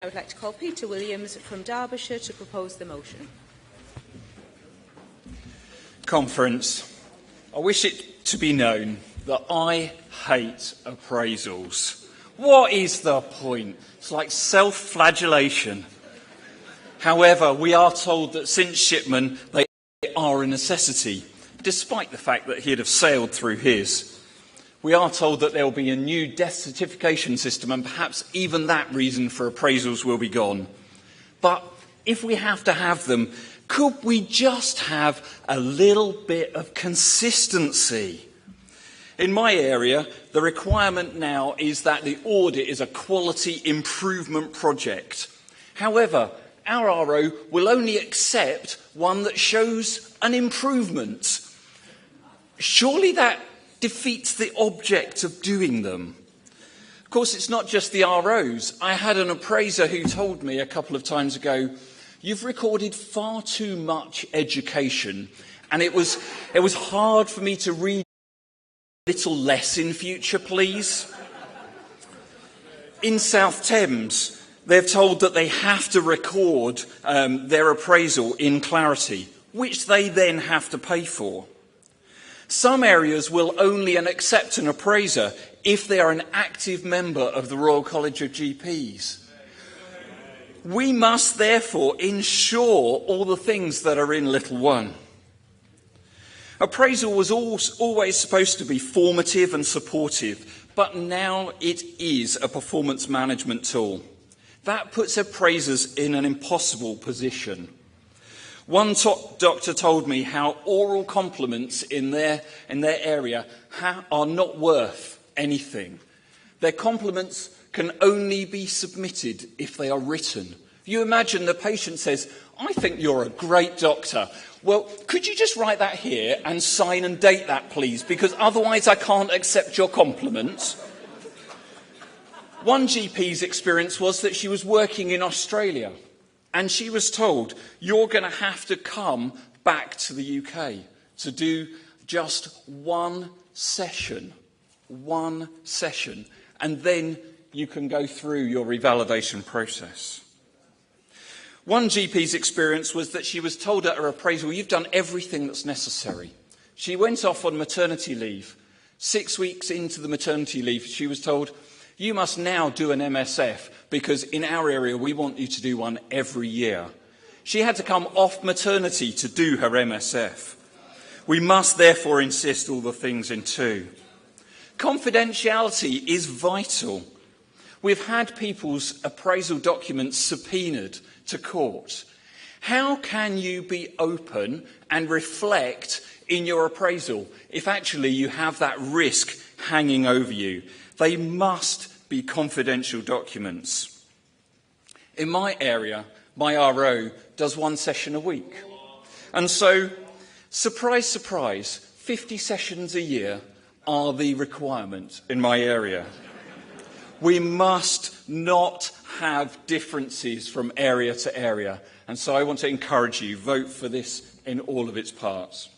I would like to call Peter Williams from Derbyshire to propose the motion. Conference, I wish it to be known that I hate appraisals. What is the point? It's like self-flagellation. However, we are told that since Shipman, they are a necessity, despite the fact that he'd have sailed through his. We are told that there will be a new death certification system, and perhaps even that reason for appraisals will be gone. But if we have to have them, could we just have a little bit of consistency? In my area, the requirement now is that the audit is a quality improvement project. However, our RO will only accept one that shows an improvement. Surely that defeats the object of doing them. Of course, it's not just the ROs. I had an appraiser who told me a couple of times ago, "You've recorded far too much education, and it was hard for me to read a little less in future, please." In South Thames, they're told that they have to record their appraisal in Clarity, which they then have to pay for. Some areas will only accept an appraiser if they are an active member of the Royal College of GPs. We must therefore ensure all the things that are in Little 1. Appraisal was always supposed to be formative and supportive, but now it is a performance management tool. That puts appraisers in an impossible position. One top doctor told me how oral compliments in their area are not worth anything. Their compliments can only be submitted if they are written. You imagine the patient says, "I think you're a great doctor." Well, could you just write that here and sign and date that, please? Because otherwise I can't accept your compliments. One GP's experience was that she was working in Australia. And she was told, "You're going to have to come back to the UK to do just one session, and then you can go through your revalidation process." One GP's experience was that she was told at her appraisal, "You've done everything that's necessary." She went off on maternity leave. 6 weeks into the maternity leave, she was told, "You must now do an MSF, because in our area we want you to do one every year." She had to come off maternity to do her MSF. We must therefore insist all the things in 2. Confidentiality is vital. We've had people's appraisal documents subpoenaed to court. How can you be open and reflect in your appraisal if actually you have that risk hanging over you? They must be confidential documents. In my area, my RO does one session a week. And so, surprise, surprise, 50 sessions a year are the requirement in my area. We must not have differences from area to area. And so I want to encourage you, vote for this in all of its parts.